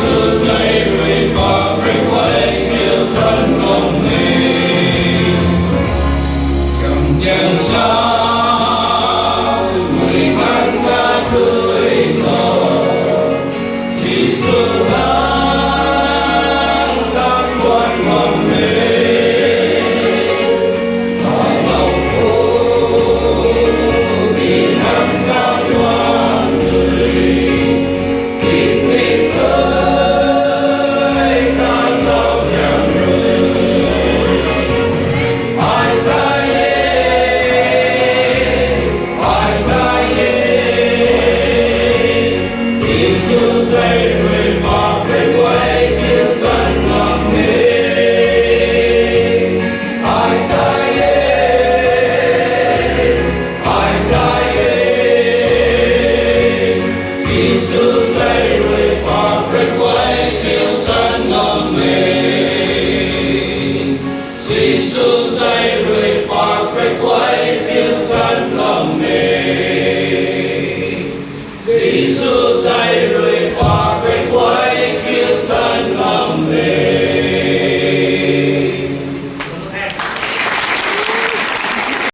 sư dạy người và người quay yêu thân lòng mình cầm chân xa người ngăn ta cười ngờ chỉ sự hăng ta quan ngầm lên và lòng cô vì năm sao loan người kịp kịp tới ta sao chẳng rời ai ta Giêsu dạy người mà về quay yêu thân lòng mình ai ta Giêsu dạy người mà về quay yêu thân lòng mình Giêsu dạy người mà về quay yêu thân lòng mình Giêsu dạy người